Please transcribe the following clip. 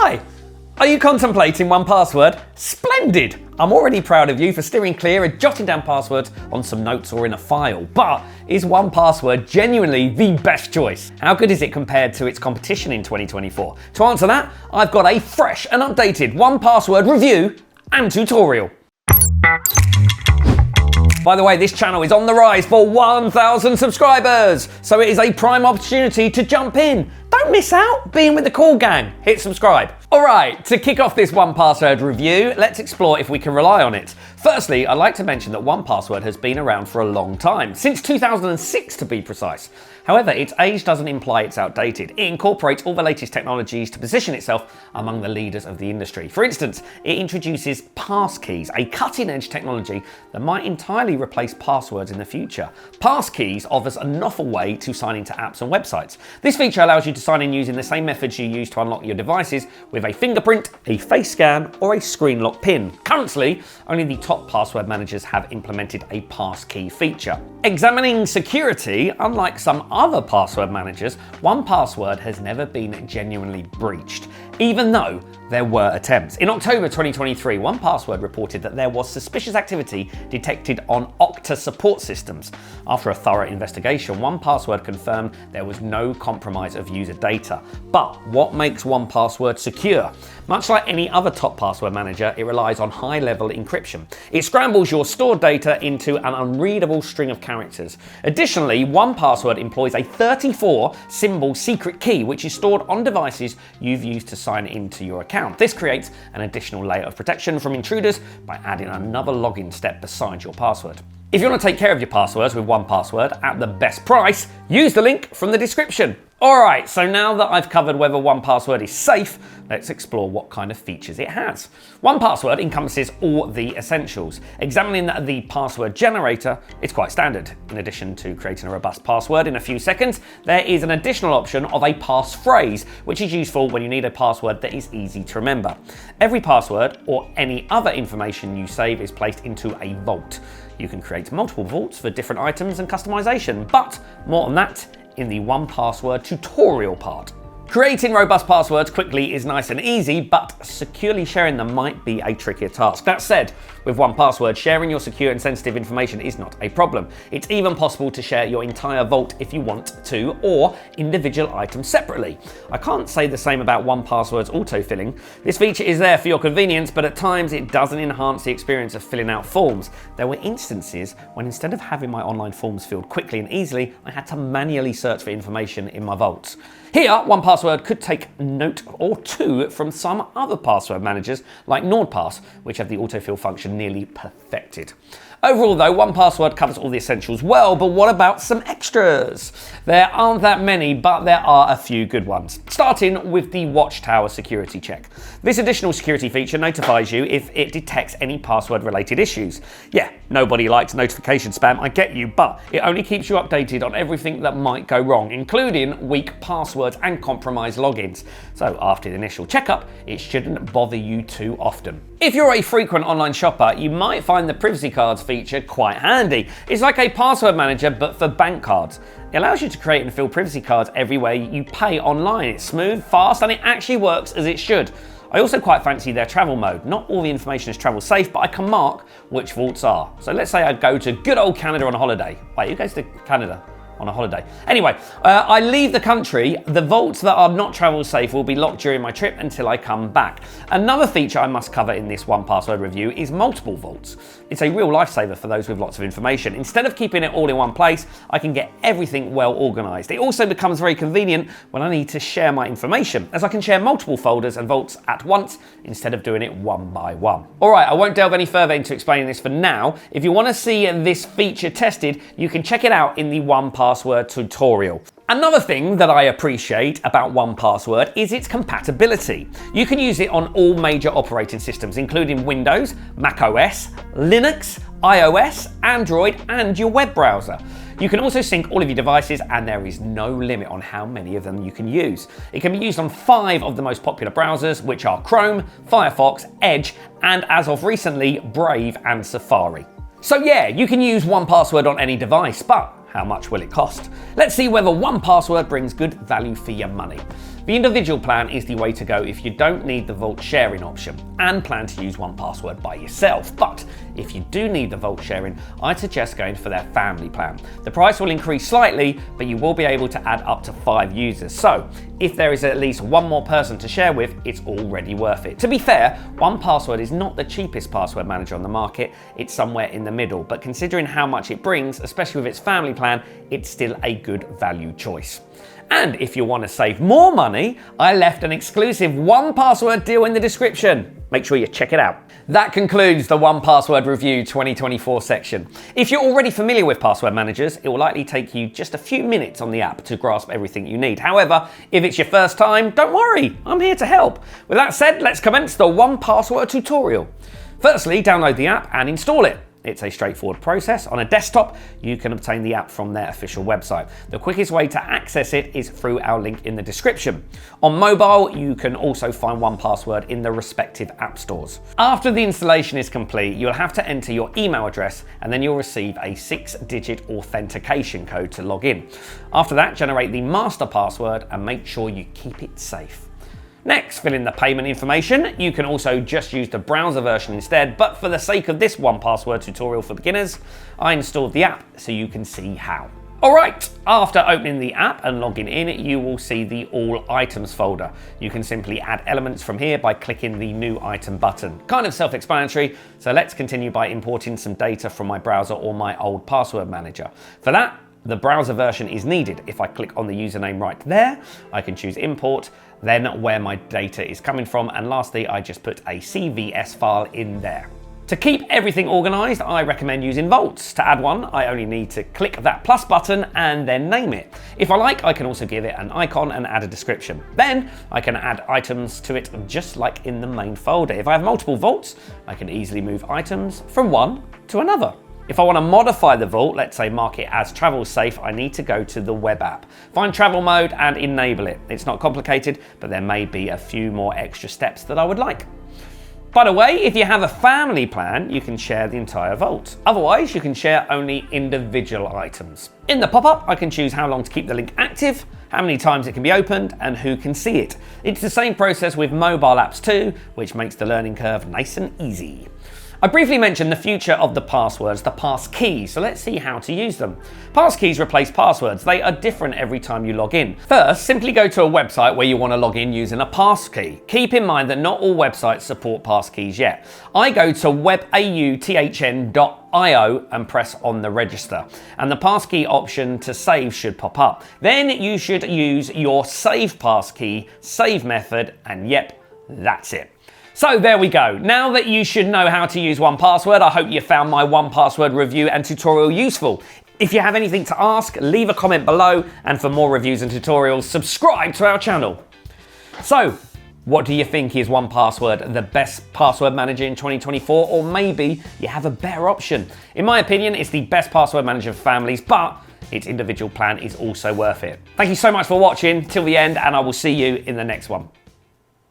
Hi! Are you contemplating 1Password? Splendid! I'm already proud of you for steering clear and jotting down passwords on some notes or in a file. But is 1Password genuinely the best choice? How good is it compared to its competition in 2024? To answer that, I've got a fresh and updated 1Password review and tutorial. By the way, this channel is on the rise for 1,000 subscribers, so it is a prime opportunity to jump in. Don't miss out being with the cool gang. Hit subscribe. All right, to kick off this 1Password review, let's explore if we can rely on it. Firstly, I'd like to mention that 1Password has been around for a long time, since 2006 to be precise. However, its age doesn't imply it's outdated. It incorporates all the latest technologies to position itself among the leaders of the industry. For instance, it introduces passkeys, a cutting-edge technology that might entirely replace passwords in the future. Passkeys offers a novel way to sign into apps and websites. This feature allows you to sign in using the same methods you use to unlock your devices with a fingerprint, a face scan, or a screen lock pin. Currently, only the top password managers have implemented a passkey feature. Examining security, unlike some other password managers, 1Password has never been genuinely breached, even though there were attempts. In October 2023, 1Password reported that there was suspicious activity detected on Okta support systems. After a thorough investigation, 1Password confirmed there was no compromise of user data. But what makes 1Password secure? Much like any other top password manager, it relies on high-level encryption. It scrambles your stored data into an unreadable string of characters. Additionally, 1Password employs a 34-symbol secret key, which is stored on devices you've used to sign into your account. This creates an additional layer of protection from intruders by adding another login step beside your password. If you want to take care of your passwords with 1Password at the best price, use the link from the description. Alright, so now that I've covered whether 1Password is safe, let's explore what kind of features it has. 1Password encompasses all the essentials. Examining the password generator, it's quite standard. In addition to creating a robust password in a few seconds, there is an additional option of a passphrase, which is useful when you need a password that is easy to remember. Every password or any other information you save is placed into a vault. You can create multiple vaults for different items and customization, but more on that in the 1Password tutorial part. Creating robust passwords quickly is nice and easy, but securely sharing them might be a trickier task. That said, with 1Password, sharing your secure and sensitive information is not a problem. It's even possible to share your entire vault if you want to, or individual items separately. I can't say the same about 1Password's autofilling. This feature is there for your convenience, but at times it doesn't enhance the experience of filling out forms. There were instances when instead of having my online forms filled quickly and easily, I had to manually search for information in my vaults. Here, 1Password could take note or two from some other password managers like NordPass, which have the autofill function nearly perfected. Overall though, 1Password covers all the essentials well, but what about some extras? There aren't that many, but there are a few good ones. Starting with the Watchtower security check. This additional security feature notifies you if it detects any password-related issues. Yeah, nobody likes notification spam, I get you, but it only keeps you updated on everything that might go wrong, including weak passwords and compromised logins. So after the initial checkup, it shouldn't bother you too often. If you're a frequent online shopper, you might find the privacy cards feature quite handy. It's like a password manager, but for bank cards. It allows you to create and fill privacy cards everywhere you pay online. It's smooth, fast, and it actually works as it should. I also quite fancy their travel mode. Not all the information is travel safe, but I can mark which vaults are. So let's say I go to good old Canada on a holiday. Wait, who goes to Canada on a holiday? Anyway, I leave the country. The vaults that are not travel safe will be locked during my trip until I come back. Another feature I must cover in this 1Password review is multiple vaults. It's a real lifesaver for those with lots of information. Instead of keeping it all in one place, I can get everything well organized. It also becomes very convenient when I need to share my information, as I can share multiple folders and vaults at once instead of doing it one by one. All right, I won't delve any further into explaining this for now. If you want to see this feature tested, you can check it out in the 1Password tutorial. Another thing that I appreciate about 1Password is its compatibility. You can use it on all major operating systems, including Windows, Mac OS, Linux, iOS, Android, and your web browser. You can also sync all of your devices, and there is no limit on how many of them you can use. It can be used on 5 of the most popular browsers, which are Chrome, Firefox, Edge, and as of recently, Brave and Safari. So yeah, you can use 1Password on any device, but how much will it cost? Let's see whether 1Password brings good value for your money. The individual plan is the way to go if you don't need the vault sharing option and plan to use 1Password by yourself. But if you do need the vault sharing, I'd suggest going for their family plan. The price will increase slightly, but you will be able to add up to 5 users. So if there is at least one more person to share with, it's already worth it. To be fair, 1Password is not the cheapest password manager on the market. It's somewhere in the middle, but considering how much it brings, especially with its family plan, it's still a good value choice. And if you want to save more money, I left an exclusive 1Password deal in the description. Make sure you check it out. That concludes the 1Password Review 2024 section. If you're already familiar with password managers, it will likely take you just a few minutes on the app to grasp everything you need. However, if it's your first time, don't worry, I'm here to help. With that said, let's commence the 1Password tutorial. Firstly, download the app and install it. It's a straightforward process. On a desktop, you can obtain the app from their official website. The quickest way to access it is through our link in the description. On mobile, you can also find 1Password in the respective app stores. After the installation is complete, you'll have to enter your email address and then you'll receive a 6-digit authentication code to log in. After that, generate the master password and make sure you keep it safe. Next, fill in the payment information. You can also just use the browser version instead, but for the sake of this 1Password tutorial for beginners, I installed the app so you can see how. Alright, after opening the app and logging in, you will see the All Items folder. You can simply add elements from here by clicking the New Item button. Kind of self-explanatory, so let's continue by importing some data from my browser or my old password manager. For that, the browser version is needed. If I click on the username right there, I can choose import, then where my data is coming from, and lastly, I just put a CVS file in there. To keep everything organized, I recommend using vaults. To add one, I only need to click that plus button and then name it. If I like, I can also give it an icon and add a description. Then I can add items to it just like in the main folder. If I have multiple vaults, I can easily move items from one to another. If I want to modify the vault, let's say mark it as travel safe, I need to go to the web app, find travel mode and enable it. It's not complicated, but there may be a few more extra steps that I would like. By the way, if you have a family plan, you can share the entire vault. Otherwise, you can share only individual items. In the pop-up, I can choose how long to keep the link active, how many times it can be opened, and who can see it. It's the same process with mobile apps too, which makes the learning curve nice and easy. I briefly mentioned the future of the passwords, the pass keys, so let's see how to use them. Pass keys replace passwords. They are different every time you log in. First, simply go to a website where you want to log in using a pass key. Keep in mind that not all websites support pass keys yet. I go to webauthn.io and press on the register, and the passkey option to save should pop up. Then you should use your save passkey, save method, and yep, that's it. So there we go. Now that you should know how to use 1Password, I hope you found my 1Password review and tutorial useful. If you have anything to ask, leave a comment below, and for more reviews and tutorials, subscribe to our channel. So, what do you think? Is 1Password the best password manager in 2024, or maybe you have a better option? In my opinion, it's the best password manager for families, but its individual plan is also worth it. Thank you so much for watching till the end, and I will see you in the next one.